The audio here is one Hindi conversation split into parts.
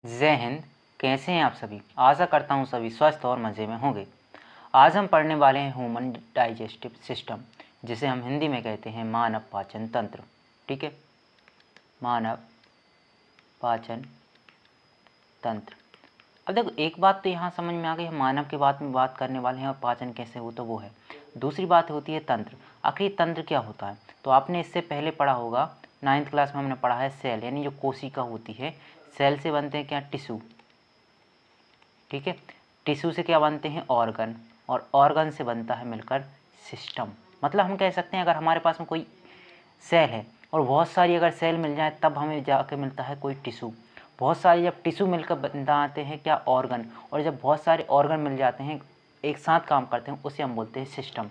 जय हिंद। कैसे हैं आप सभी? आशा करता हूं सभी स्वस्थ और मज़े में होंगे। आज हम पढ़ने वाले हैं ह्यूमन डाइजेस्टिव सिस्टम, जिसे हम हिंदी में कहते हैं मानव पाचन तंत्र। ठीक है, मानव पाचन तंत्र। अब देखो, एक बात तो यहाँ समझ में आ गई, हम मानव के बात में बात करने वाले हैं और पाचन कैसे हो तो वो है। दूसरी बात होती है तंत्र। आखिर तंत्र क्या होता है? तो आपने इससे पहले पढ़ा होगा, 9th क्लास में हमने पढ़ा है सेल, यानी जो कोशिका होती है, सेल से बनते हैं क्या? टिश्यू। ठीक है, टिश्यू से क्या बनते हैं? ऑर्गन, और ऑर्गन से बनता है मिलकर सिस्टम। मतलब हम कह सकते हैं अगर हमारे पास में कोई सेल है और बहुत सारी अगर सेल मिल जाए तब हमें जाके मिलता है कोई टिश्यू। बहुत सारी जब टिश्यू मिलकर बनाते हैं क्या? ऑर्गन। और जब बहुत सारे ऑर्गन मिल जाते हैं, एक साथ काम करते हैं, उसे हम बोलते हैं सिस्टम।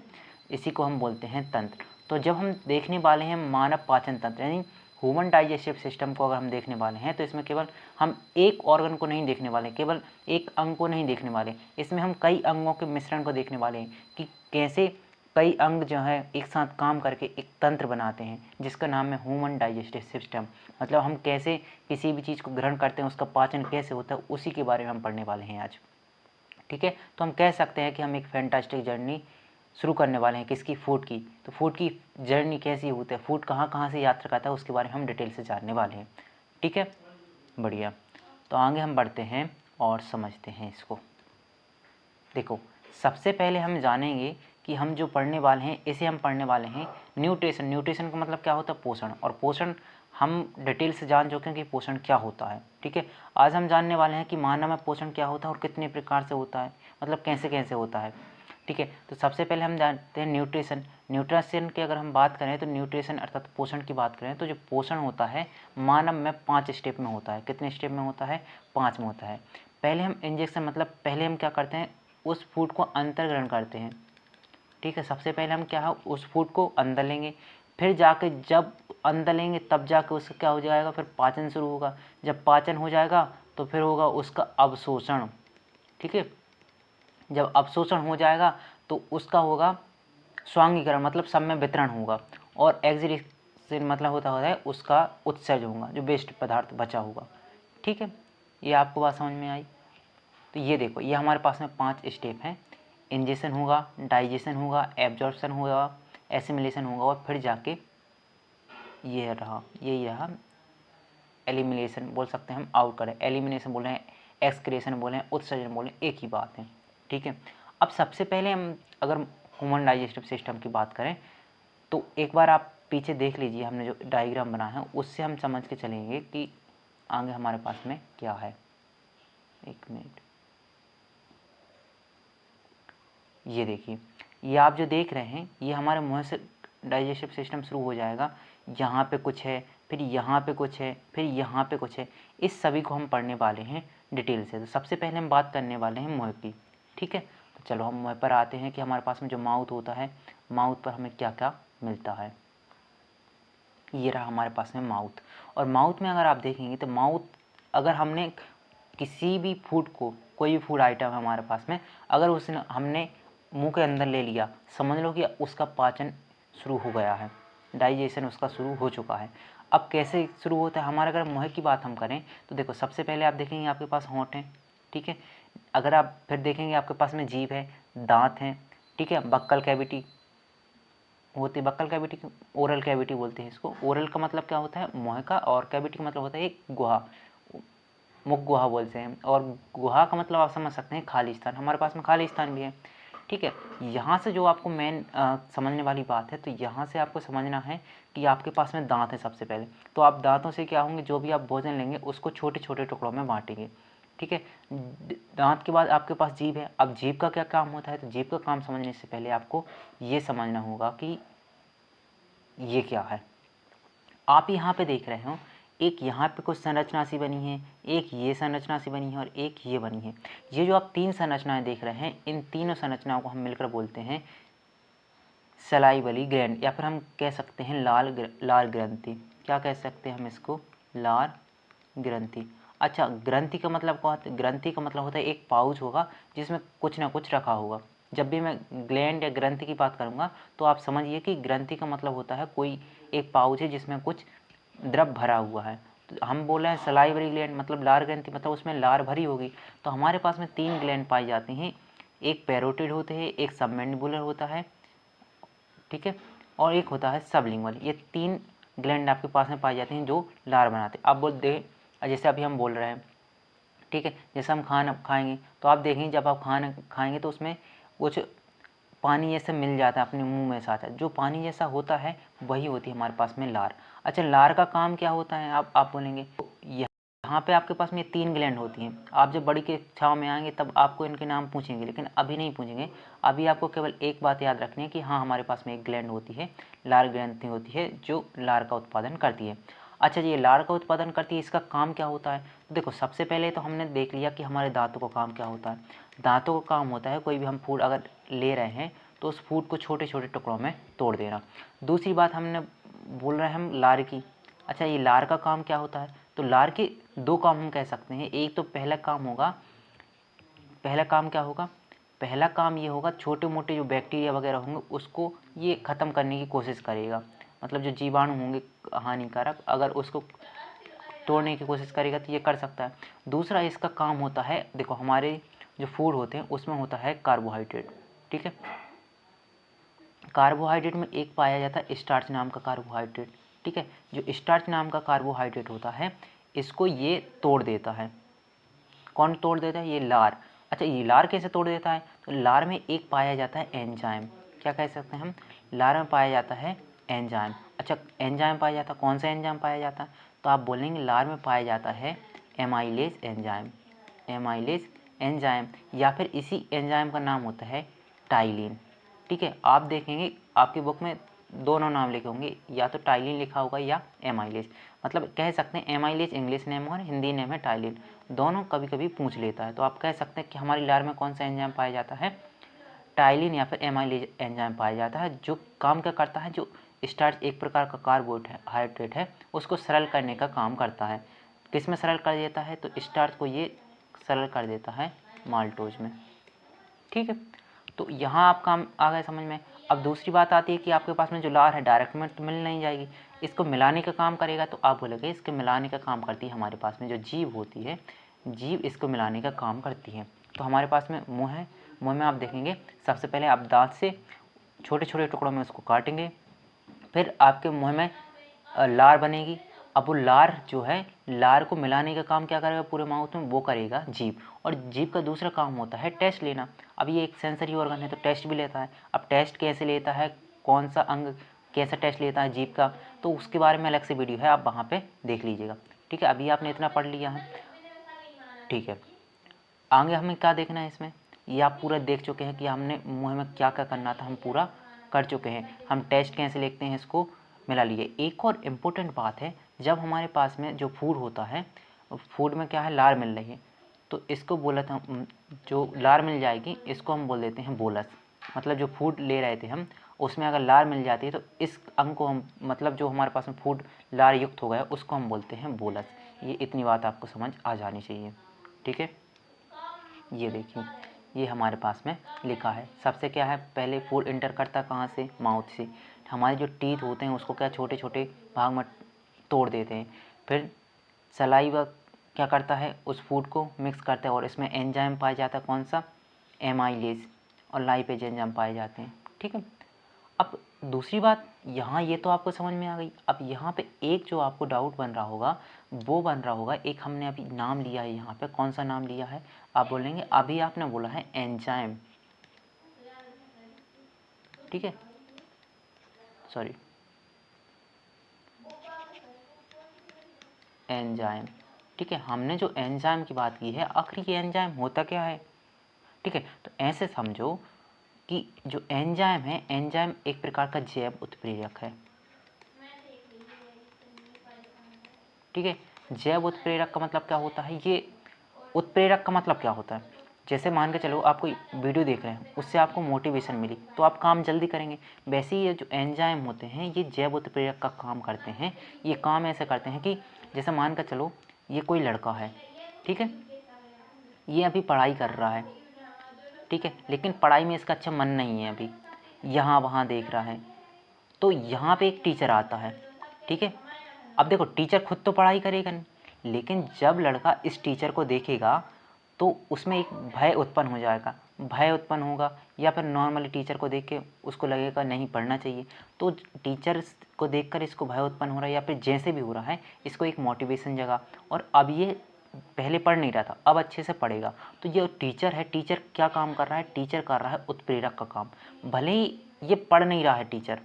इसी को हम बोलते हैं तंत्र। तो जब हम देखने वाले हैं मानव पाचन तंत्र यानी ह्यूमन डाइजेस्टिव सिस्टम को अगर हम देखने वाले हैं, तो इसमें केवल हम एक ऑर्गन को नहीं देखने वाले, केवल एक अंग को नहीं देखने वाले, इसमें हम कई अंगों के मिश्रण को देखने वाले हैं कि कैसे कई अंग जो है एक साथ काम करके एक तंत्र बनाते हैं, जिसका नाम है ह्यूमन डाइजेस्टिव सिस्टम। मतलब हम कैसे किसी भी चीज़ को ग्रहण करते हैं, उसका पाचन कैसे होता है, उसी के बारे में हम पढ़ने वाले हैं आज। ठीक है, तो हम कह सकते हैं कि हम एक फैंटास्टिक जर्नी शुरू करने वाले हैं। किसकी? फूड की। तो फूड की जर्नी कैसी होती है, फूड कहाँ कहाँ से यात्रा करता है, उसके बारे में हम डिटेल से जानने वाले हैं। ठीक है, बढ़िया। तो आगे हम बढ़ते हैं और समझते हैं इसको। देखो, सबसे पहले हम जानेंगे कि हम जो पढ़ने वाले हैं, इसे हम पढ़ने वाले हैं न्यूट्रिशन। न्यूट्रिशन का मतलब क्या होता है? पोषण। और पोषण हम डिटेल से जान चुके हैं कि पोषण क्या होता है। ठीक है, आज हम जानने वाले हैं कि मानव में पोषण क्या होता है और कितने प्रकार से होता है, मतलब कैसे कैसे होता है। ठीक है, तो सबसे पहले हम जानते हैं न्यूट्रिशन। न्यूट्रिशन की अगर हम बात करें तो न्यूट्रिशन अर्थात पोषण की बात करें तो जो पोषण होता है मानव में 5 स्टेप में होता है। कितने स्टेप में होता है? 5 में होता है। पहले हम इंजेक्शन, मतलब पहले हम क्या करते हैं, उस फूड को अंतर ग्रहण करते हैं। ठीक है, सबसे पहले हम क्या है, उस फूड को अंदर लेंगे, फिर जाके जब अंदर लेंगे तब जाके उसका क्या हो जाएगा, फिर पाचन शुरू होगा। जब पाचन हो जाएगा तो फिर होगा उसका अवशोषण। ठीक है, जब अवशोषण हो जाएगा तो उसका होगा स्वांगीकरण, मतलब सब में वितरण होगा। और एक्सक्रीशन मतलब होता है उसका उत्सर्जन होगा, जो वेस्ट पदार्थ बचा होगा। ठीक है, ये आपको बात समझ में आई? तो ये देखो, ये हमारे पास में 5 स्टेप हैं। इंजेक्शन होगा, डाइजेशन होगा, एब्जॉर्प्शन होगा, एसिमिलेशन होगा, और फिर जाके ये रहा, यही रहा एलिमिनेशन, बोल सकते हैं हम, आउट करें। एलिमिनेशन बोल रहे हैं, एक्सक्रेशन बोल रहे हैं, उत्सर्जन बोल रहे हैं, एक ही बात है। ठीक है, अब सबसे पहले हम अगर ह्यूमन डाइजेस्टिव सिस्टम की बात करें तो एक बार आप पीछे देख लीजिए, हमने जो डायग्राम बनाया है उससे हम समझ के चलेंगे कि आगे हमारे पास में क्या है। एक मिनट, ये देखिए, ये आप जो देख रहे हैं, ये हमारे मुंह से डाइजेस्टिव सिस्टम शुरू हो जाएगा। यहाँ पे कुछ है, फिर यहाँ पे कुछ है, फिर यहाँ पे कुछ है। इस सभी को हम पढ़ने वाले हैं डिटेल से। तो सबसे पहले हम बात करने वाले हैं मुँह की। ठीक है, तो चलो हम मुँह पर आते हैं कि हमारे पास में जो माउथ होता है, माउथ पर हमें क्या क्या मिलता है। ये रहा हमारे पास में माउथ। और माउथ में अगर आप देखेंगे तो माउथ, अगर हमने किसी भी फूड को, कोई भी फूड आइटम है हमारे पास में, अगर उसने हमने मुंह के अंदर ले लिया, समझ लो कि उसका पाचन शुरू हो गया है, डाइजेशन उसका शुरू हो चुका है। अब कैसे शुरू होता है हमारा? अगर मुँह की बात हम करें तो देखो, सबसे पहले आप देखेंगे आपके पास होंठ हैं। ठीक है, अगर आप फिर देखेंगे आपके पास में जीभ है, दांत हैं। ठीक है, बक्कल कैविटी होती है। बक्कल कैविटी, ओरल कैविटी बोलते हैं इसको। ओरल का मतलब क्या होता है? मुँह का, और कैविटी का मतलब होता है एक गुहा, मुख गुहा बोलते हैं। और गुहा का मतलब आप समझ सकते हैं खाली स्थान। हमारे पास में खाली स्थान भी है। ठीक है, यहाँ से जो आपको मेन समझने वाली बात है, तो यहाँ से आपको समझना है कि आपके पास में दांत है सबसे पहले। तो आप दांतों से क्या होंगे, जो भी आप भोजन लेंगे उसको छोटे छोटे टुकड़ों में बांटेंगे। ठीक है, दांत के बाद आपके पास जीभ है। अब जीभ का क्या काम होता है? तो जीभ का काम समझने से पहले आपको ये समझना होगा कि ये क्या है। आप यहाँ पे देख रहे हो, एक यहाँ पे कुछ संरचना सी बनी है, एक ये संरचना सी बनी है, और एक ये बनी है। ये जो आप 3 संरचनाएं देख रहे हैं, इन तीनों संरचनाओं को हम मिलकर बोलते हैं सलाइवली ग्लैंड, या फिर हम कह सकते हैं लार ग्रंथि। क्या कह सकते हैं हम इसको? लार ग्रंथि। अच्छा, ग्रंथि का मतलब क्या होता है? ग्रंथि का मतलब होता है एक पाउच होगा जिसमें कुछ ना कुछ रखा होगा। जब भी मैं ग्लैंड या ग्रंथि की बात करूँगा तो आप समझिए कि ग्रंथि का मतलब होता है कोई एक पाउच है जिसमें कुछ द्रव भरा हुआ है। तो हम बोल रहे हैं सलाइवरी ग्लैंड मतलब लार ग्रंथि, मतलब उसमें लार भरी होगी। तो हमारे पास में 3 ग्लैंड पाई जाती हैं, एक पैरोटिड होते हैं, एक सबमैंडिबुलर होता है, ठीक है, और एक होता है सबलिंगुअल। ये 3 ग्लैंड आपके पास में पाई जाती हैं जो लार बनाते हैं। अब बोल दे, जैसे अभी हम बोल रहे हैं, ठीक है, जैसे हम खाना खाएंगे तो आप देखेंगे जब आप खाना खाएंगे तो उसमें कुछ पानी जैसा मिल जाता है अपने मुंह में साथ, जो पानी जैसा होता है वही होती है हमारे पास में लार। अच्छा, लार का काम क्या होता है, आप बोलेंगे यहाँ पे आपके पास में 3 ग्लैंड होती हैं। आप जब बड़ी कक्षाओं में आएंगे तब आपको इनके नाम पूछेंगे, लेकिन अभी नहीं पूछेंगे। अभी आपको केवल एक बात याद रखनी है कि हाँ, हमारे पास में एक ग्लैंड होती है, लार ग्रंथि होती है, जो लार का उत्पादन करती है। अच्छा जी, ये लार का उत्पादन करती है, इसका काम क्या होता है? तो देखो, सबसे पहले तो हमने देख लिया कि हमारे दांतों का काम क्या होता है। दांतों का काम होता है कोई भी हम फूड अगर ले रहे हैं तो उस फूड को छोटे छोटे टुकड़ों में तोड़ देना। दूसरी बात हमने बोल रहे हैं हम लार की। अच्छा, ये लार का काम क्या होता है? तो लार के 2 काम हम कह सकते हैं। एक तो पहला काम क्या होगा? पहला काम ये होगा, छोटे मोटे जो बैक्टीरिया वगैरह होंगे उसको ये ख़त्म करने की कोशिश करेगा। मतलब जो जीवाणु होंगे हानिकारक, अगर उसको तोड़ने की कोशिश करेगा तो ये कर सकता है। दूसरा इसका काम होता है, देखो हमारे जो फूड होते हैं उसमें होता है कार्बोहाइड्रेट, ठीक है। कार्बोहाइड्रेट में एक पाया जाता है स्टार्च नाम का कार्बोहाइड्रेट, ठीक है। जो स्टार्च नाम का कार्बोहाइड्रेट होता है इसको ये तोड़ देता है। कौन तोड़ देता है? ये लार। अच्छा, ये लार कैसे तोड़ देता है? तो लार में एक पाया जाता है एंजाइम। क्या कह सकते हैं हम? लार में पाया जाता है एंजाइम। अच्छा, एंजाइम पाया जाता है, कौन सा एंजाइम पाया जाता है? तो आप बोलेंगे लार में पाया जाता है एमाइलेज एंजाइम। एमाइलेज एंजाइम, या फिर इसी एंजाइम का नाम होता है टाइलिन, ठीक है। आप देखेंगे आपकी बुक में दोनों नाम लिखे होंगे, या तो टाइलिन लिखा होगा या एमाइलेज। मतलब कह सकते हैं एमाइलेज इंग्लिश नेम और हिंदी नेम है टाइलिन, दोनों कभी कभी पूछ लेता है। तो आप कह सकते हैं कि हमारी लार में कौन सा एंजाइम पाया जाता है? टाइलिन या फिर एमाइलेज एंजाइम पाया जाता है, जो काम क्या करता है, जो स्टार्च एक प्रकार का कार्बोहाइड्रेट है उसको सरल करने का काम करता है। किस में सरल कर देता है? तो स्टार्च को ये सरल कर देता है माल्टोज में, ठीक है। तो यहाँ आप काम आ गए समझ में। अब दूसरी बात आती है कि आपके पास में जो लार है डायरेक्ट में तो मिल नहीं जाएगी, इसको मिलाने का काम करेगा। तो आप बोलोगे इसके मिलाने का काम करती है हमारे पास में जो जीभ होती है, जीभ इसको मिलाने का काम करती है। तो हमारे पास में मुँह है, मुँह में आप देखेंगे सबसे पहले आप दांत से छोटे छोटे टुकड़ों में उसको काटेंगे, फिर आपके मुँह में लार बनेगी। अब वो लार जो है, लार को मिलाने का काम क्या करेगा पूरे माउथ में? वो करेगा जीभ। और जीभ का दूसरा काम होता है टेस्ट लेना। अब ये एक सेंसरी ऑर्गन है तो टेस्ट भी लेता है। अब टेस्ट कैसे लेता है, कौन सा अंग कैसा टेस्ट लेता है जीभ का, तो उसके बारे में अलग से वीडियो है, आप वहाँ पे देख लीजिएगा, ठीक है। अभी आपने इतना पढ़ लिया है, ठीक है। आगे हमें क्या देखना है इसमें? ये आप पूरा देख चुके हैं कि हमने मुँह में क्या क्या करना था, हम पूरा कर चुके हैं। हम टेस्ट कैसे लिखते हैं इसको मिला लिए। एक और इम्पोर्टेंट बात है, जब हमारे पास में जो फूड होता है, फूड में क्या है, लार मिल रही है, तो इसको बोला था, जो लार मिल जाएगी इसको हम बोल देते हैं बोलस। मतलब जो फूड ले रहे थे हम, उसमें अगर लार मिल जाती है तो इस अंग को हम, मतलब जो हमारे पास में फूड लार युक्त हो गया उसको हम बोलते हैं बोलस। ये इतनी बात आपको समझ आ जानी चाहिए, ठीक है। ये देखिए, ये हमारे पास में लिखा है। सबसे क्या है, पहले फूड इंटर करता है कहाँ से? माउथ से। हमारे जो टीथ होते हैं उसको क्या छोटे छोटे भाग में तोड़ देते हैं। फिर सलाइवा क्या करता है, उस फूड को मिक्स करता है और इसमें एंजाइम पाया जाता है, कौन सा? एमाइलेज और लाइपेज एंजाइम पाए जाते हैं, ठीक है। अब दूसरी बात, यहाँ ये तो आपको समझ में आ गई। अब यहाँ पे एक जो आपको डाउट बन रहा होगा, वो बन रहा होगा, एक हमने अभी नाम लिया है यहाँ पे, कौन सा नाम लिया है? आप बोलेंगे अभी आपने बोला है एंजाइम, ठीक है, सॉरी, एंजाइम, ठीक है। हमने जो एंजाइम की बात की है, आखिर ये एंजाइम होता क्या है, ठीक है। तो ऐसे समझो कि जो एंजाइम है, एंजाइम एक प्रकार का जैव उत्प्रेरक है, ठीक है। जैव उत्प्रेरक का मतलब क्या होता है? ये उत्प्रेरक का मतलब क्या होता है? जैसे मान के चलो आप कोई वीडियो देख रहे हैं, उससे आपको मोटिवेशन मिली तो आप काम जल्दी करेंगे। वैसे ही ये जो एंजाइम होते हैं ये जैव उत्प्रेरक का काम करते हैं। ये काम ऐसे करते हैं कि जैसे मान कर चलो ये कोई लड़का है, ठीक है, ये अभी पढ़ाई कर रहा है, ठीक है, लेकिन पढ़ाई में इसका अच्छा मन नहीं है, अभी यहाँ वहाँ देख रहा है। तो यहाँ पे एक टीचर आता है, ठीक है, अब देखो टीचर खुद तो पढ़ाई करेगा नहीं, लेकिन जब लड़का इस टीचर को देखेगा तो उसमें एक भय उत्पन्न हो जाएगा, भय उत्पन्न होगा, या फिर नॉर्मली टीचर को देख के उसको लगेगा नहीं पढ़ना चाहिए। तो टीचर को देखकर इसको भय उत्पन्न हो रहा है या फिर जैसे भी हो रहा है, इसको एक मोटिवेशन जगा, और अब ये पहले पढ़ नहीं रहा था, अब अच्छे से पढ़ेगा। तो ये टीचर है, टीचर क्या काम कर रहा है, टीचर कर रहा है उत्प्रेरक का काम। भले ही ये पढ़ नहीं रहा है टीचर,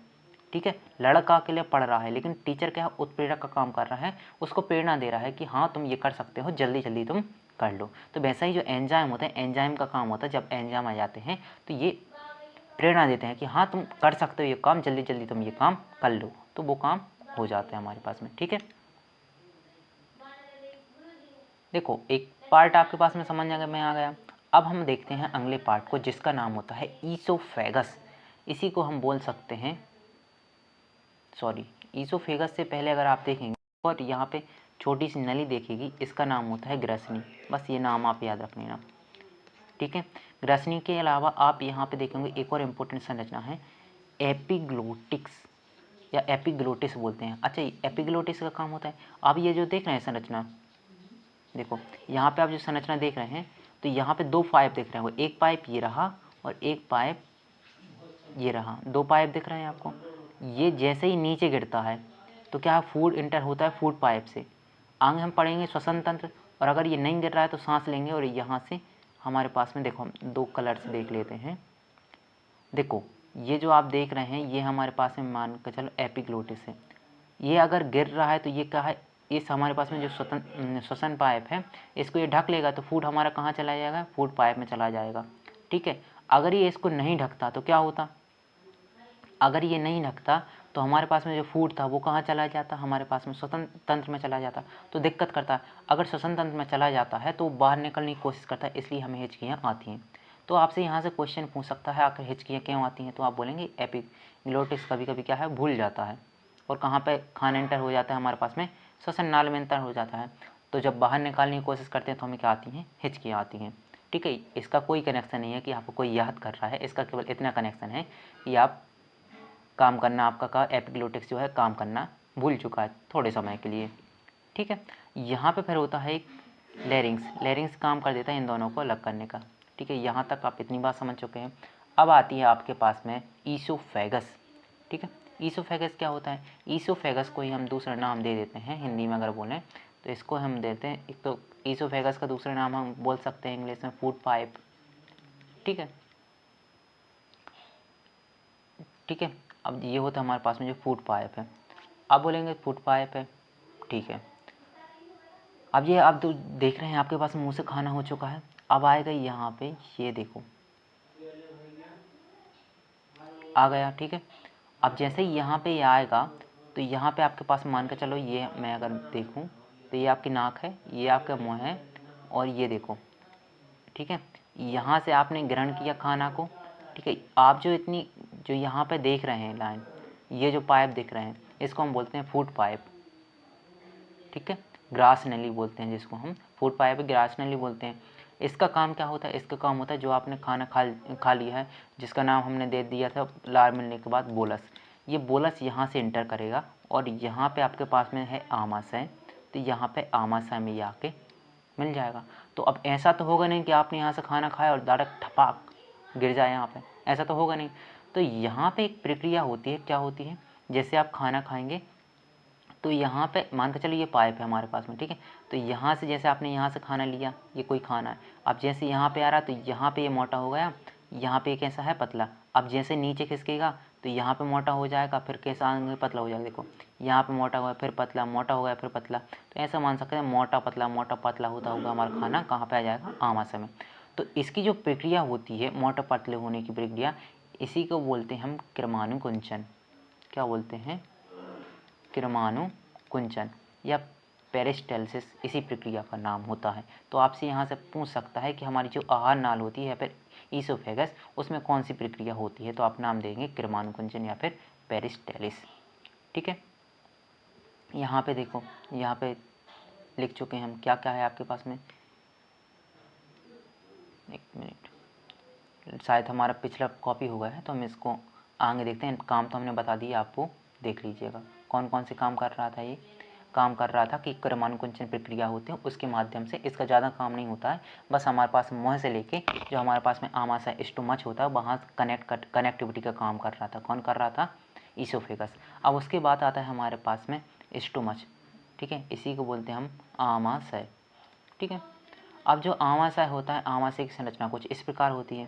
ठीक है, लड़का के लिए पढ़ रहा है, लेकिन टीचर क्या है, उत्प्रेरक का काम कर रहा है, उसको प्रेरणा दे रहा है कि हाँ तुम ये कर सकते हो, जल्दी जल्दी तुम कर लो। तो वैसा ही जो एंजाइम होता है, एंजाइम का काम होता है, जब एंजाइम आ जाते हैं तो ये प्रेरणा देते हैं कि हाँ तुम कर सकते हो ये काम, जल्दी जल्दी तुम ये काम कर लो, तो वो काम हो जाता है हमारे पास में। ठीक है, देखो एक पार्ट आपके पास में समझ में आ गया। अब हम देखते हैं अगले पार्ट को, जिसका नाम होता है ईसोफेगस। इसी को हम बोल सकते हैं, सॉरी, ईसोफेगस से पहले अगर आप देखेंगे और यहाँ पे छोटी सी नली देखेगी, इसका नाम होता है ग्रसनी। बस ये नाम आप याद रख लेना, ठीक है। ग्रसनी के अलावा आप यहाँ पे देखेंगे एक और इम्पोर्टेंट संरचना है, एपिग्लोटिक्स या एपिग्लोटिस बोलते हैं। अच्छा, एपिग्लोटिस का काम होता है, आप ये जो देख रहे हैं संरचना, देखो यहाँ पे आप जो संरचना देख रहे हैं, तो यहाँ पे दो पाइप देख रहे हैं, एक पाइप ये रहा और एक पाइप ये रहा, दो पाइप दिख रहे हैं आपको। ये जैसे ही नीचे गिरता है तो क्या फूड इंटर होता है फूड पाइप से, आगे हम पढ़ेंगे श्वसन तंत्र, और अगर ये नहीं गिर रहा है तो सांस लेंगे, और यहाँ से हमारे पास में देखो हम दो कलर से देख लेते हैं। देखो ये जो आप देख रहे हैं ये हमारे पास में मान कर चलो एपिग्लोटिस है, ये अगर गिर रहा है तो ये क्या है, इस हमारे पास में जो श्वसन पाइप है इसको ये ढक लेगा, तो फूड हमारा कहाँ चला जाएगा, फूड पाइप में चला जाएगा। ठीक है, अगर ये इसको नहीं ढकता तो क्या होता, अगर ये नहीं ढकता तो हमारे पास में जो फूड था वो कहाँ चला जाता, हमारे पास में श्वसन तंत्र में चला जाता, तो दिक्कत करता है। अगर श्वसन तंत्र में चला जाता है तो बाहर निकलने की कोशिश करता है, इसलिए हमें हिचकियाँ आती हैं। तो आपसे यहाँ से क्वेश्चन पूछ सकता है आखिर हिचकियाँ क्यों आती हैं, तो आप बोलेंगे एपिग्लोटिस कभी कभी क्या है भूल जाता है, और कहाँ पे खाना एंटर हो जाता है, हमारे पास में श्वसन नाल में एंटर हो जाता है, तो जब बाहर निकालने की कोशिश करते हैं तो हमें क्या आती हैं, हिचकियाँ आती हैं। ठीक है, इसका कोई कनेक्शन नहीं है कि आपको कोई याद कर रहा है, इसका केवल इतना कनेक्शन है कि आप काम करना आपका का एपिग्लोटिक्स जो है काम करना भूल चुका है थोड़े समय के लिए। ठीक है, यहाँ पे फिर होता है एक लेरिंग्स, लेरिंग्स काम कर देता है इन दोनों को अलग करने का। ठीक है, यहाँ तक आप इतनी बात समझ चुके हैं। अब आती है आपके पास में ईसोफेगस। ठीक है, ईसोफेगस क्या होता है, ईसोफेगस को ही हम दूसरा नाम दे देते हैं हिंदी में अगर बोलें तो इसको हम देते हैं, एक तो ईसोफेगस का दूसरा नाम हम बोल सकते हैं इंग्लिश में फूड पाइप। ठीक है, ठीक है, अब ये होता है हमारे पास में जो फूड पाइप है, आप बोलेंगे फूड पाइप है, ठीक है। अब ये आप तो देख रहे हैं आपके पास मुंह से खाना हो चुका है, अब आएगा यहाँ पे, ये देखो आ गया। ठीक है, अब जैसे ही यहाँ पे ये आएगा तो यहाँ पे आपके पास मान के चलो, ये मैं अगर देखूँ तो ये आपकी नाक है, ये आपका मुँह है, और ये देखो। ठीक है, यहाँ से आपने ग्रहण किया खाना को। ठीक है, आप जो इतनी जो यहाँ पे देख रहे हैं लाइन, ये जो पाइप देख रहे हैं इसको हम बोलते हैं फूड पाइप। ठीक है, ग्रास नली बोलते हैं जिसको हम, फूड पाइप ग्रास नली बोलते हैं। इसका काम क्या होता है, इसका काम होता है जो आपने खाना खा लिया है, जिसका नाम हमने दे दिया था लार मिलने के बाद बोलस, ये बोलस यहाँ से इंटर करेगा, और यहाँ पे आपके पास में है आमाशय, तो यहाँ पे आमाशय में ये आके मिल जाएगा। तो अब ऐसा तो होगा नहीं कि आपने यहाँ से खाना खाया और डायरेक्ट ठपाक गिर जाए यहाँ पे, ऐसा तो होगा नहीं। तो यहाँ पे एक प्रक्रिया होती है, क्या होती है, जैसे आप खाना खाएंगे तो यहाँ पे मान के चलिए ये पाइप है हमारे पास में। ठीक है, तो यहाँ से जैसे आपने यहाँ से खाना लिया, ये कोई खाना है, अब जैसे यहाँ पे आ रहा तो यहाँ पे ये मोटा हो गया, यहाँ पे कैसा है पतला, अब जैसे नीचे खिसकेगा तो यहाँ पे मोटा हो जाएगा, फिर कैसा आगे पतला हो जाएगा, देखो यहाँ पे मोटा हुआ फिर पतला, मोटा हो गया फिर पतला, तो ऐसा मान सकते हैं मोटा पतला होता होगा हमारा खाना कहाँ पे आ जाएगा, आमाशय में। तो इसकी जो प्रक्रिया होती है मोटा पतले होने की प्रक्रिया, इसी को बोलते हैं हम क्रमानुकुंचन। क्या बोलते हैं, क्रमानुकुंचन या पेरिस्टालसिस, इसी प्रक्रिया का नाम होता है। तो आपसे यहाँ से पूछ सकता है कि हमारी जो आहार नाल होती है फिर ईसोफेगस, उसमें कौन सी प्रक्रिया होती है, तो आप नाम देंगे क्रमानुकुंचन या फिर पेरिस्टालिस। ठीक है, यहाँ पे देखो, यहाँ पे लिख चुके हैं हम क्या क्या है आपके पास में, एक मिनट, शायद हमारा पिछला कॉपी हुआ है तो हम इसको आगे देखते हैं। काम तो हमने बता दिया, आपको देख लीजिएगा कौन कौन से काम कर रहा था ये। काम कर रहा था कि क्रमानुकुंचन प्रक्रिया होती है उसके माध्यम से। इसका ज़्यादा काम नहीं होता है, बस हमारे पास मुँह से लेके जो हमारे पास में आमाशय स्टोमच होता है वहाँ कनेक्टिविटी का काम कर रहा था। कौन कर रहा था? ईसोफेगस। अब उसके बाद आता है हमारे पास में स्टोमच, ठीक है, इसी को बोलते हैं हम आमाशय, ठीक है। अब जो आमाशय होता है, आमाशय की संरचना कुछ इस प्रकार होती है।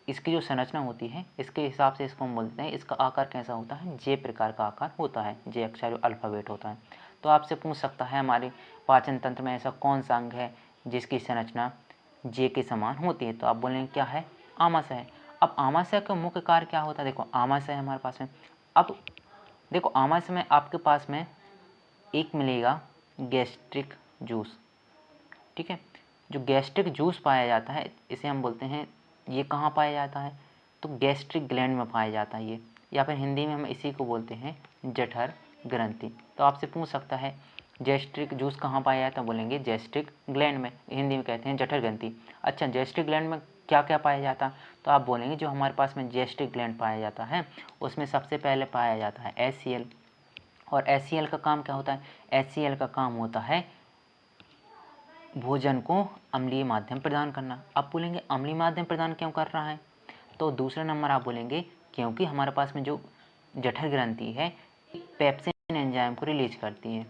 इसकी जो संरचना होती है इसके हिसाब से इसको हम बोलते हैं, इसका आकार कैसा होता है? जे प्रकार का आकार होता है, जे अक्षर जो अल्फ़ाबेट होता है। तो आपसे पूछ सकता है हमारे पाचन तंत्र में ऐसा कौन सा अंग है जिसकी संरचना जे के समान होती है? तो आप बोलेंगे क्या है? आमाशय है। अब आमाशय का मुख्य कार्य क्या होता है? देखो आमाशय हमारे पास में, अब देखो आमाशय में आपके पास में एक मिलेगा गैस्ट्रिक जूस, ठीक है। जो गैस्ट्रिक जूस पाया जाता है इसे हम बोलते हैं, ये कहाँ पाया जाता है? तो गैस्ट्रिक ग्लैंड में पाया जाता है ये, या फिर हिंदी में हम इसी को बोलते हैं जठर ग्रंथि। तो आपसे पूछ सकता है गैस्ट्रिक जूस कहाँ पाया जाता है? बोलेंगे गैस्ट्रिक ग्लैंड में, हिंदी में कहते हैं जठर ग्रंथि। अच्छा, गैस्ट्रिक ग्लैंड में क्या क्या पाया जाता है? तो आप बोलेंगे जो हमारे पास में गैस्ट्रिक ग्लैंड पाया जाता है उसमें सबसे पहले पाया जाता है HCl। और HCl का काम क्या होता है? HCl का काम होता है भोजन को अम्लीय माध्यम प्रदान करना। आप बोलेंगे अम्लीय माध्यम प्रदान क्यों कर रहा है? तो दूसरा नंबर आप बोलेंगे क्योंकि हमारे पास में जो जठर ग्रंथि है पेप्सिन एंजाइम को रिलीज करती है।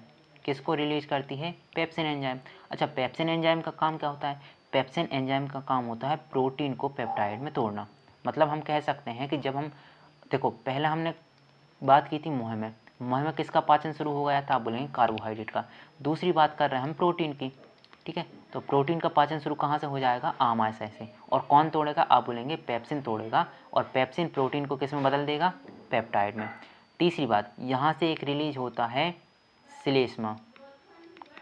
किसको रिलीज करती है? Pepsin enzyme. अच्छा, पेप्सिन एंजाइम का काम क्या होता है? पेप्सिन एंजाइम का काम होता है प्रोटीन को पेप्टाइड में तोड़ना। मतलब हम कह सकते हैं कि जब हम देखो, पहले हमने बात की थी मुँह में किसका पाचन शुरू हो गया था? आप बोलेंगे कार्बोहाइड्रेट का। दूसरी बात कर रहे हैं हम प्रोटीन की, ठीक है। तो प्रोटीन का पाचन शुरू कहाँ से हो जाएगा? आमाशय से। और कौन तोड़ेगा? आप बोलेंगे पेप्सिन तोड़ेगा, और पेप्सिन प्रोटीन को किस में बदल देगा? पेप्टाइड में। तीसरी बात, यहाँ से एक रिलीज होता है श्लेष्मा।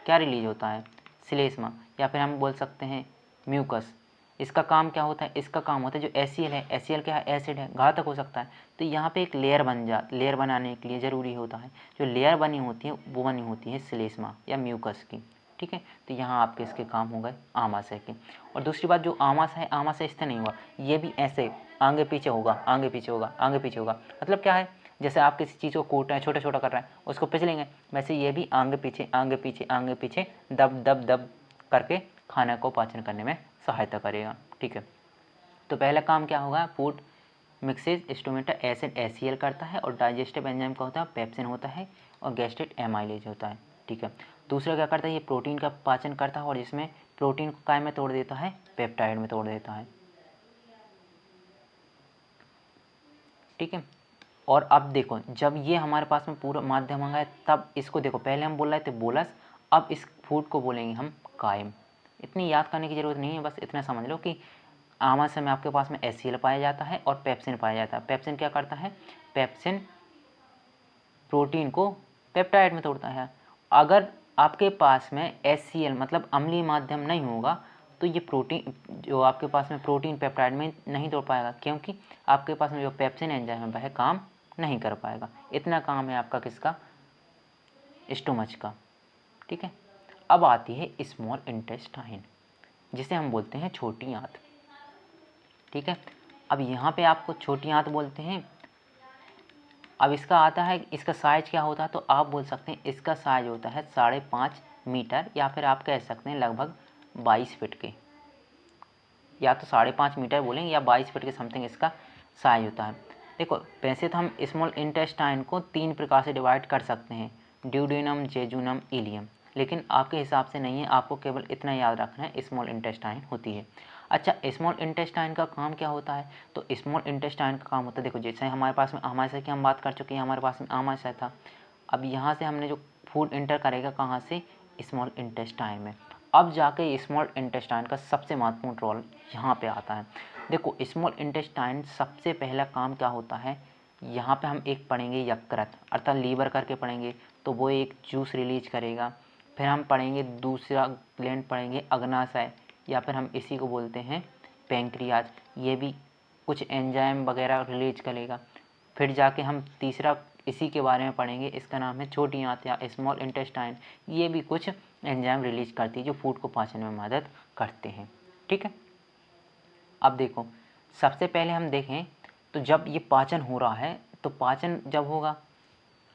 क्या रिलीज होता है? श्लेष्मा, या फिर हम बोल सकते हैं म्यूकस। इसका काम क्या होता है? इसका काम होता है जो HCl है, HCl क्या है? एसिड है, घातक हो सकता है। तो यहाँ पे एक लेयर बनाने के लिए ज़रूरी होता है, जो लेयर बनी होती है वो बनी होती है श्लेष्मा या म्यूकस की, ठीक है। तो यहाँ आपके इसके काम हो गए आमाशय के। और दूसरी बात, जो आमाशय है, आमाशय इससे नहीं हुआ, ये भी ऐसे आगे पीछे होगा, आगे पीछे होगा, आगे पीछे होगा। मतलब क्या है? जैसे आप किसी चीज़ को कूट रहे हैं, छोटा छोटा कर रहे हैं, उसको पिचलेंगे, वैसे ये भी आगे पीछे आगे पीछे आगे पीछे दब दब दब करके खाना को पाचन करने में सहायता करेगा, ठीक है। तो पहला काम क्या होगा? Food mixes stomata acid HCl करता है, और डाइजेस्टिव एंजाइम का होता है पेप्सिन होता है, और गैस्ट्रेट एमाइलेज होता है, ठीक है। दूसरा क्या करता है? ये प्रोटीन का पाचन करता है, और इसमें प्रोटीन को काय में तोड़ देता है? पेप्टाइड में तोड़ देता है, ठीक है। और अब देखो, जब ये हमारे पास में पूरा माध्यम आ गया, तब इसको देखो, पहले हम बोल रहे थे बोलस, अब इस फूड को बोलेंगे हम कायम। इतनी याद करने की ज़रूरत नहीं है, बस इतना समझ लो कि आमाशय में आपके पास में HCl पाया जाता है और पेप्सिन पाया जाता है। पेप्सिन क्या करता है? पेप्सिन प्रोटीन को पेप्टाइड में तोड़ता है। अगर आपके पास में HCl मतलब अम्लीय माध्यम नहीं होगा तो ये प्रोटीन जो आपके पास में प्रोटीन पेप्टाइड में नहीं तोड़ पाएगा, क्योंकि आपके पास में जो पेप्सिन एंजाइम है वह काम नहीं कर पाएगा। इतना काम है आपका किसका? स्टोमच का, ठीक है। अब आती है स्मॉल इंटेस्टाइन, जिसे हम बोलते हैं छोटी आंत, ठीक है। अब यहाँ पे आपको छोटी आंत बोलते हैं। अब इसका आता है, इसका साइज क्या होता है? तो आप बोल सकते हैं इसका साइज होता है 5.5 मीटर, या फिर आप कह सकते हैं लगभग 22 फीट के, या तो 5.5 मीटर बोलेंगे या 22 फीट के समथिंग इसका साइज होता है। देखो, वैसे तो हम स्मॉल इंटेस्टाइन को 3 प्रकार से डिवाइड कर सकते हैं, ड्यूडेनम, जेजुनम, इलियम, लेकिन आपके हिसाब से नहीं है, आपको केवल इतना याद रखना है स्मॉल इंटेस्टाइन होती है। अच्छा, स्मॉल इंटेस्टाइन का काम क्या होता है? तो स्मॉल इंटेस्टाइन का काम होता है, देखो जैसे हमारे पास में आमाशय की हम बात कर चुके हैं, हमारे पास में आमाशय था। अब यहाँ से हमने जो फूड इंटर करेगा कहाँ से? स्मॉल इंटेस्टाइन में। अब जाके स्मॉल इंटेस्टाइन का सबसे महत्वपूर्ण रोल यहाँ पे आता है। देखो, स्मॉल इंटेस्टाइन सबसे पहला काम क्या होता है? यहाँ पे हम एक पढ़ेंगे यकृत, अर्थात लीवर करके पढ़ेंगे, तो वो एक जूस रिलीज करेगा। फिर हम पढ़ेंगे दूसरा ग्लैंड पढ़ेंगे अग्नाशय, या फिर हम इसी को बोलते हैं पैंक्रियाज, ये भी कुछ एंजाइम वगैरह रिलीज करेगा। फिर जाके हम तीसरा इसी के बारे में पढ़ेंगे, इसका नाम है छोटी आंत या स्मॉल इंटेस्टाइन, ये भी कुछ एंजाइम रिलीज करती है जो फूड को पाचन में मदद करते हैं, ठीक है। अब देखो, सबसे पहले हम देखें तो जब ये पाचन हो रहा है, तो पाचन जब होगा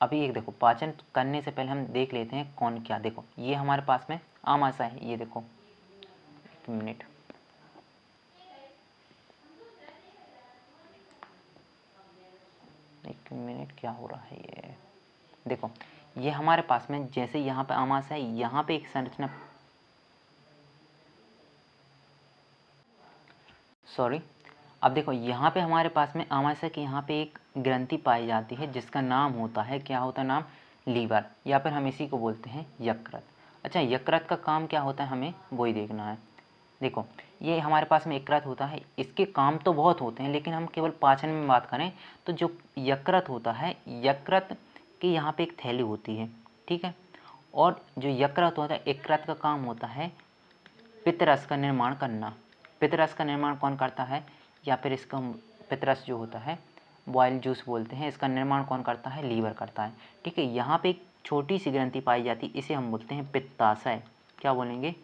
अभी एक देखो, पाचन करने से पहले हम देख लेते हैं कौन क्या। देखो ये हमारे पास में आमाशय है, ये देखो, एक मिनट, एक मिनट, क्या हो रहा है ये, देखो ये हमारे पास में जैसे यहाँ पे आमाशय है, यहाँ पे एक संरचना, सॉरी, अब देखो यहाँ पे हमारे पास में आमाशय की यहाँ पे एक ग्रंथि पाई जाती है जिसका नाम होता है, क्या होता है नाम, लीवर, या फिर हम इसी को बोलते हैं यकृत। अच्छा, यकृत का काम क्या होता है हमें वही देखना है। देखो ये हमारे पास में यकृत होता है, इसके काम तो बहुत होते हैं, लेकिन हम केवल पाचन में बात करें तो जो यकृत होता है, यकृत की यहाँ पे एक थैली होती है, ठीक है, और जो यकृत होता है, यकृत का काम होता है पित्तरस का निर्माण करना। पित्तरस का निर्माण कौन करता है, या फिर इसका पित्तरस जो होता है, बॉयल जूस बोलते हैं, इसका निर्माण कौन करता है, लीवर करता है, ठीक है। यहाँ पे एक छोटी सी ग्रंथि पाई जाती है, इसे हम बोलते हैं पित्ताशय। क्या बोलेंगे,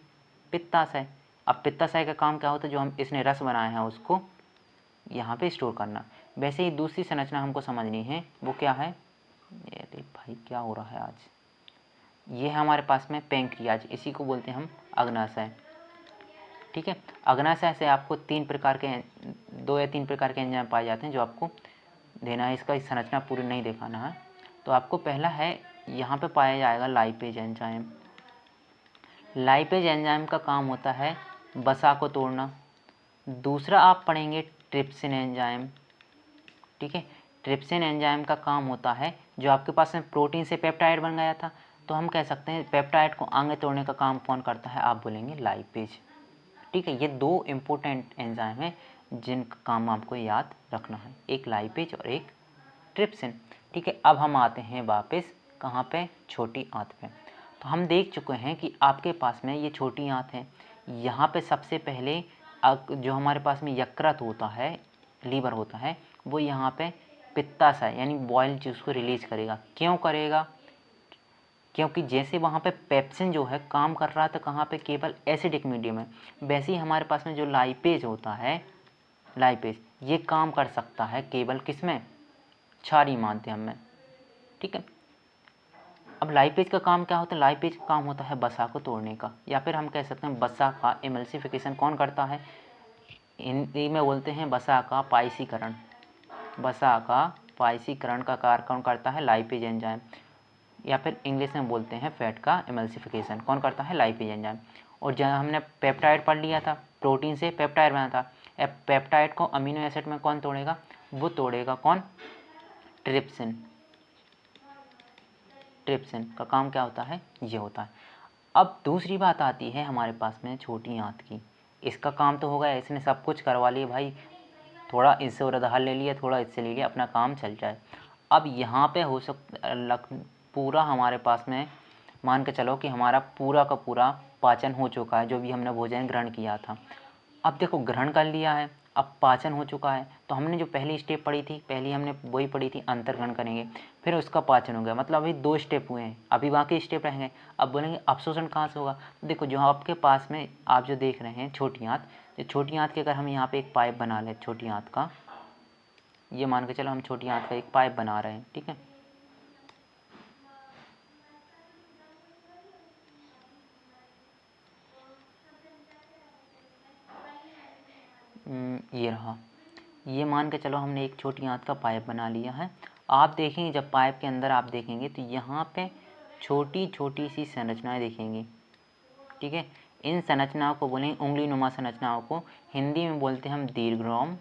पित्ताशय। अब पित्ताशय का काम क्या होता है, जो हम इसने रस बनाया है उसको यहाँ पे स्टोर करना। वैसे ही दूसरी संरचना हमको समझनी है, वो क्या है, अरे भाई क्या हो रहा है आज, ये है हमारे पास में पैंक्रियाज, इसी को बोलते हैं हम अग्नाशय, ठीक है। अग्नाशय से आपको 3 प्रकार के, 2 या 3 प्रकार के एंजाइम पाए जाते हैं जो आपको देना है, इसका संरचना पूरी नहीं दिखाना है। तो आपको पहला है, यहाँ पे पाया जाएगा लाइपेज एंजाइम। लाइपेज एंजाइम का काम होता है वसा को तोड़ना। दूसरा आप पढ़ेंगे ट्रिप्सिन एंजाइम, ठीक है। ट्रिप्सिन एंजाइम का काम होता है, जो आपके पास में प्रोटीन से पेप्टाइड बन गया था, तो हम कह सकते हैं पेप्टाइड को आगे तोड़ने का काम कौन करता है, आप बोलेंगे लाइपेज, ठीक है। ये 2 इम्पोर्टेंट एंजाइम हैं जिनका काम आपको याद रखना है, एक लाइपेज और एक ट्रिप्सिन, ठीक है। अब हम आते हैं वापस कहाँ पे, छोटी आंत पे। तो हम देख चुके हैं कि आपके पास में ये छोटी आंत है, यहाँ पे सबसे पहले जो हमारे पास में यकृत होता है, लीवर होता है, वो यहाँ पे पित्ताशय यानी बॉयल जूस को रिलीज करेगा। क्यों करेगा, क्योंकि जैसे वहाँ पे पेप्सिन जो है काम कर रहा था कहाँ पे, केवल एसिडिक मीडियम में, वैसे ही हमारे पास में जो लाइपेज होता है, लाइपेज ये काम कर सकता है केवल किस में, क्षारीय माध्यम में, ठीक है। अब लाइपेज का काम क्या होता है, लाइपेज का काम होता है वसा को तोड़ने का, या फिर हम कह सकते हैं वसा का एमल्सिफिकेशन कौन करता है, हिंदी में बोलते हैं वसा का पाइसीकरण। वसा का पाइसीकरण का कार्य कौन करता है, लाइपेज एंजाइम, या फिर इंग्लिश में बोलते हैं फैट का एमल्सिफिकेशन कौन करता है, लाइपेज एंजाइम। और जहाँ हमने पेप्टाइड पढ़ लिया था, प्रोटीन से पेप्टाइड बना था, अब पेप्टाइड को अमीनो एसिड में कौन तोड़ेगा, वो तोड़ेगा कौन, ट्रिप्सिन। ट्रिप्सिन का काम क्या होता है, ये होता है। अब दूसरी बात आती है हमारे पास में छोटी आंत की, इसका काम तो होगा, इसने सब कुछ करवा लिया भाई, थोड़ा इससे उधार ले लिया, थोड़ा इससे ले लिया, अपना काम चल जाए। अब यहाँ पे हो सकता पूरा हमारे पास में मान के चलो कि हमारा पूरा का पूरा पाचन हो चुका है, जो भी हमने भोजन ग्रहण किया था। अब देखो ग्रहण कर लिया है, अब पाचन हो चुका है, तो हमने जो पहली स्टेप पढ़ी थी, पहली हमने वही पढ़ी थी, अंतर्ग्रहण करेंगे, फिर उसका पाचन हो गया, मतलब अभी 2 स्टेप हुए हैं, अभी बाकी स्टेप रहेंगे। अब बोलेंगे अवशोषण कहाँ से होगा, तो देखो जो आपके पास में आप जो देख रहे हैं छोटी आंत, तो छोटी आंत के अगर हम यहाँ पे एक पाइप बना लें छोटी आंत का, ये मान के चलो हम छोटी आंत का एक पाइप बना रहे हैं, ठीक है। ये रहा, ये मान के चलो हमने एक छोटी आंत का पाइप बना लिया है। आप देखेंगे जब पाइप के अंदर आप देखेंगे तो यहाँ पे छोटी छोटी सी संरचनाएं देखेंगी, ठीक है। इन संरचनाओं को बोलेंगे उंगली नुमा संरचनाओं को, हिंदी में बोलते हैं हम दीर्घरोम,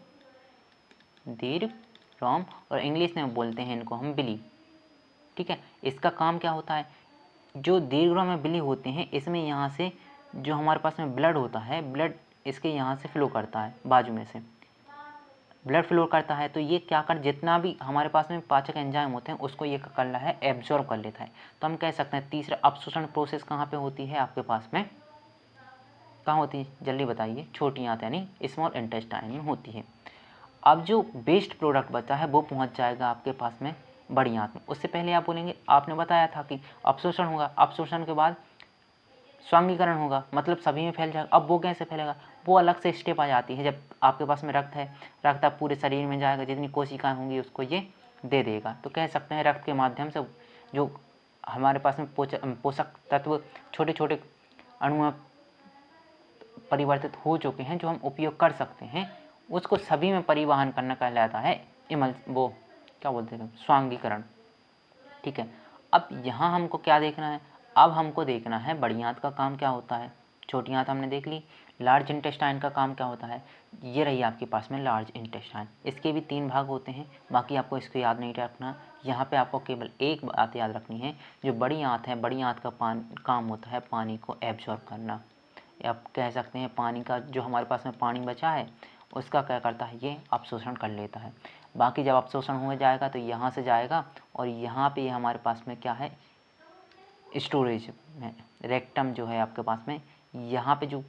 दीर्घरोम, और इंग्लिश में बोलते हैं इनको हम बिली, ठीक है। इसका काम क्या होता है, जो दीर्घरोम में बिली होते हैं, इसमें यहाँ से जो हमारे पास में ब्लड होता है, ब्लड इसके यहाँ से फ्लो करता है, बाजू में से ब्लड फ्लो करता है, तो ये क्या कर, जितना भी हमारे पास में पाचक एंजाइम होते हैं उसको ये कर रहा है, एब्जॉर्ब कर लेता है। तो हम कह सकते हैं तीसरा अवशोषण प्रोसेस कहाँ पे होती है आपके पास में, कहाँ होती है, जल्दी बताइए, छोटी आंत यानी स्मॉल इंटेस्टाइन में होती है। अब जो वेस्ट प्रोडक्ट बचा है वो पहुँच जाएगा आपके पास में बड़ी आंत में। उससे पहले आप बोलेंगे, आपने बताया था कि अवशोषण होगा, अवशोषण के बाद स्वांगीकरण होगा, मतलब सभी में फैल जाएगा। अब वो कैसे फैलेगा, वो अलग से स्टेप आ जाती है, जब आपके पास में रक्त है, रक्त अब पूरे शरीर में जाएगा, जितनी कोशिकाएं होंगी उसको ये दे देगा। तो कह सकते हैं रक्त के माध्यम से जो हमारे पास में पोषक तत्व छोटे छोटे अणु में परिवर्तित हो चुके हैं जो हम उपयोग कर सकते हैं, उसको सभी में परिवहन करना कहलाता है वो क्या बोलते हैं, स्वांगीकरण। ठीक है, अब यहाँ हमको क्या देखना है, अब हमको देखना है बड़ी आंत का काम क्या होता है। छोटी आंत हमने देख ली, लार्ज इंटेस्टाइन का काम क्या होता है, ये रही आपके पास में लार्ज इंटेस्टाइन। इसके भी 3 भाग होते हैं, बाकी आपको इसको याद नहीं रखना। यहाँ पे आपको केवल एक बात याद रखनी है, जो बड़ी आंत है, बड़ी आंत का काम होता है पानी को एब्जॉर्ब करना। आप कह सकते हैं पानी का जो हमारे पास में पानी बचा है उसका क्या करता है, ये अवशोषण कर लेता है। बाकी जब अवशोषण हो जाएगा तो यहाँ से जाएगा और यहाँ पे हमारे पास में क्या है, स्टोरेज में रेक्टम जो है आपके पास में, यहाँ पे जो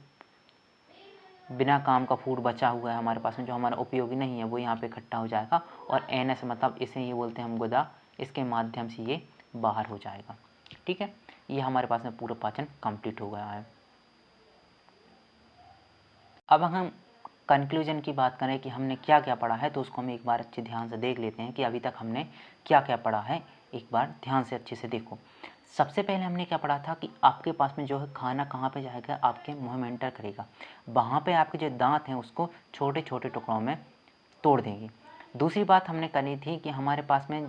बिना काम का फूड बचा हुआ है हमारे पास में, जो हमारा उपयोगी नहीं है, वो यहाँ पे इकट्ठा हो जाएगा और एनएस मतलब इसे ये बोलते हैं हम गुदा, इसके माध्यम से ये बाहर हो जाएगा। ठीक है, ये हमारे पास में पूरा पाचन कंप्लीट हो गया है। अब हम कंक्लूजन की बात करें कि हमने क्या क्या पढ़ा है, तो उसको हम एक बार अच्छे ध्यान से देख लेते हैं कि अभी तक हमने क्या क्या पढ़ा है। एक बार ध्यान से अच्छे से देखो। सबसे पहले हमने क्या पढ़ा था कि आपके पास में जो है खाना कहाँ पे जाएगा, आपके मुंह में एंटर करेगा, वहाँ पे आपके जो दांत हैं उसको छोटे छोटे टुकड़ों में तोड़ देंगे। दूसरी बात हमने करी थी कि हमारे पास में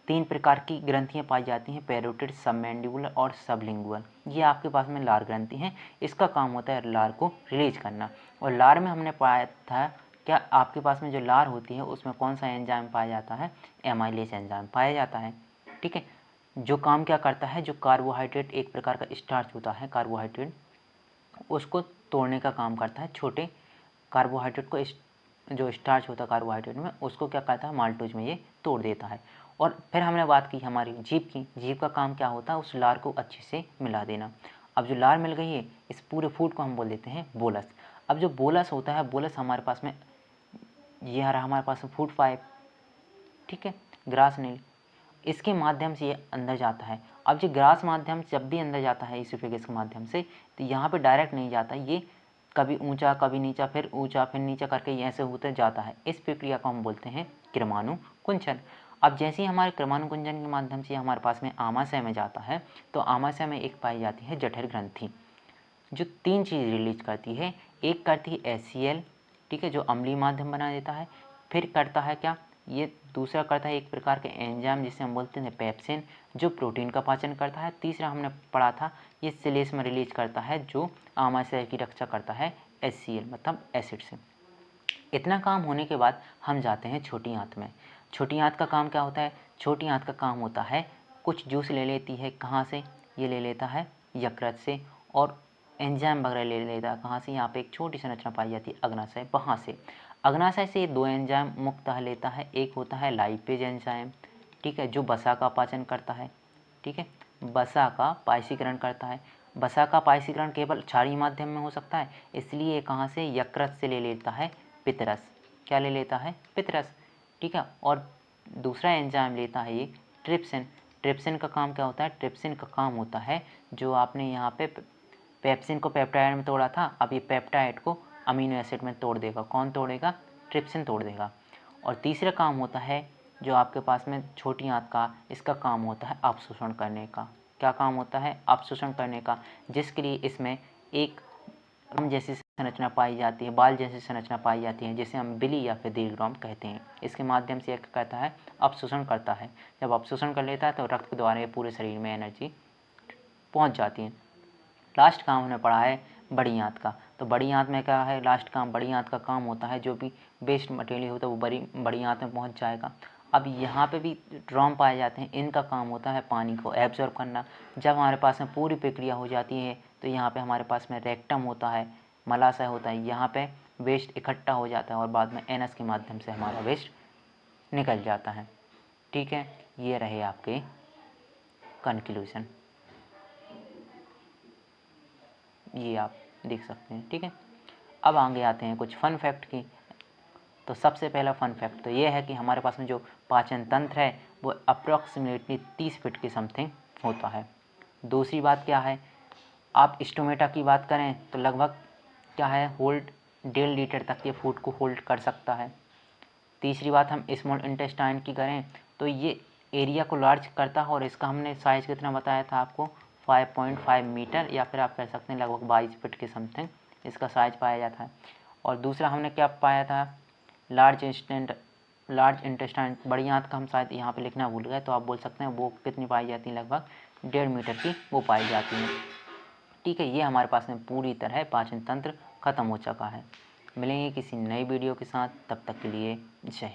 3 प्रकार की ग्रंथियाँ पाई जाती हैं, पैरोटिड, सबमैंडिबुलर और सबलिंगुअल। ये आपके पास में लार ग्रंथि हैं, इसका काम होता है लार को रिलीज करना। और लार में हमने पाया था क्या, आपके पास में जो लार होती है उसमें कौन सा एंजाइम पाया जाता है, एमाइलेज एंजाइम पाया जाता है। ठीक है, जो काम क्या करता है, जो कार्बोहाइड्रेट एक प्रकार का स्टार्च होता है, कार्बोहाइड्रेट उसको तोड़ने का काम करता है। छोटे कार्बोहाइड्रेट को जो स्टार्च होता है कार्बोहाइड्रेट में, उसको क्या करता है, माल्टोज में ये तोड़ देता है। और फिर हमने बात की हमारी जीभ की, जीभ का काम क्या होता है, उस लार को अच्छे से मिला देना। अब जो लार मिल गई है, इस पूरे फूड को हम बोल देते हैं बोलस। अब जो बोलस होता है, बोलस हमारे पास में ये आ रहा हमारे पास में फूड पाइप, ठीक है, ग्रास नील, इसके माध्यम से ये अंदर जाता है। अब जो ग्रास माध्यम जब भी अंदर जाता है इसोफेगस के माध्यम से, तो यहाँ पे डायरेक्ट नहीं जाता, ये कभी ऊंचा कभी नीचा, फिर ऊंचा फिर नीचा करके ये ऐसे होते जाता है। इस प्रक्रिया को हम बोलते हैं क्रमानुकुंचन। अब जैसे ही हमारे क्रमानुकुंचन के माध्यम से हमारे पास में आमाशय में जाता है, तो आमाशय में एक पाई जाती है जठर ग्रंथि, जो 3 चीज़ रिलीज करती है। एक करती है HCl, ठीक है, जो अम्लीय माध्यम बना देता है। फिर करता है क्या, ये दूसरा करता है एक प्रकार के एंजाइम जिसे हम बोलते हैं पेप्सिन, जो प्रोटीन का पाचन करता है। तीसरा हमने पढ़ा था, ये श्लेष्म रिलीज करता है, जो आमाशय की रक्षा करता है, HCl मतलब एसिड से। इतना काम होने के बाद हम जाते हैं छोटी आंत में। छोटी आंत का काम क्या होता है, छोटी आंत का काम होता है कुछ जूस ले लेती है, कहाँ से, ये ले लेता है यकृत से, और एंजाइम वगैरह ले लेता है कहाँ से, यहाँ पे एक छोटी संरचना पाई जाती है अग्नाशय, वहाँ से। अग्नाशय से 2 एंजाइम मुख्यतः लेता है, एक होता है लाइपेज एंजाइम, ठीक है, जो वसा का पाचन करता है, ठीक है, वसा का पायसीकरण करता है। वसा का पायसीकरण केवल क्षारीय माध्यम में हो सकता है, इसलिए कहाँ से, यकृत से ले लेता है पितरस। क्या ले लेता है, पितरस, ठीक है। और दूसरा एंजाइम लेता है ये ट्रिप्सिन। ट्रिप्सिन का काम क्या होता है, ट्रिप्सिन का काम होता है, जो आपने यहाँ पे पेप्सिन को पेप्टाइड में तोड़ा था, अब ये पेप्टाइड को अमीनो एसिड में तोड़ देगा। कौन तोड़ेगा, ट्रिप्सिन तोड़ देगा। और तीसरा काम होता है जो आपके पास में छोटी आंत का, इसका काम होता है अपशोषण करने का। क्या काम होता है, अपशोषण करने का, जिसके लिए इसमें एक हम जैसी संरचना पाई जाती है, बाल जैसी संरचना पाई जाती है, जिसे हम बिली या फिर दीर्घग्राम कहते हैं। इसके माध्यम से क्या कहता है, अपशोषण करता है। जब अपशोषण कर लेता है तो रक्त के द्वारा पूरे शरीर में एनर्जी पहुंच जाती है। लास्ट काम हमने पढ़ा है बड़ी आंत का। तो बड़ी आंत में क्या है, लास्ट काम बड़ी आंत का काम होता है, जो भी वेस्ट मटेरियल होता है वो बड़ी आंत में पहुंच जाएगा। अब यहाँ पे भी ड्रॉम पाए जाते हैं, इनका काम होता है पानी को एब्जॉर्ब करना। जब हमारे पास में पूरी प्रक्रिया हो जाती है, तो यहाँ पे हमारे पास में रेक्टम होता है, मलाशय होता है, यहाँ पे वेस्ट इकट्ठा हो जाता है और बाद में एनस के माध्यम से हमारा वेस्ट निकल जाता है। ठीक है, ये रहे आपके कंक्लूजन, ये आप देख सकते हैं। ठीक है, अब आगे आते हैं कुछ फन फैक्ट की। तो सबसे पहला फन फैक्ट तो ये है कि हमारे पास में जो पाचन तंत्र है वो अप्रॉक्सीमेटली 30 फीट की समथिंग होता है। दूसरी बात क्या है, आप स्टोमेटा की बात करें तो लगभग क्या है, होल्ड 1.5 लीटर तक ये फूड को होल्ड कर सकता है। तीसरी बात हम स्मॉल इंटेस्टाइन की करें तो ये एरिया को लार्ज करता है, और इसका हमने साइज़ कितना बताया था आपको 5.5 मीटर, या फिर आप कह सकते हैं लगभग 22 फीट के समथिंग इसका साइज पाया जाता है। और दूसरा हमने क्या पाया था, लार्ज इंटेस्टाइन, बड़ी आंत का हम शायद यहाँ पे लिखना भूल गए, तो आप बोल सकते हैं वो कितनी पाई जाती है, लगभग 1.5 मीटर की वो पाई जाती है। ठीक है, ये हमारे पास में पूरी तरह पाचन तंत्र खत्म हो चुका है। मिलेंगे किसी नई वीडियो के साथ, तब तक के लिए जय हिंद।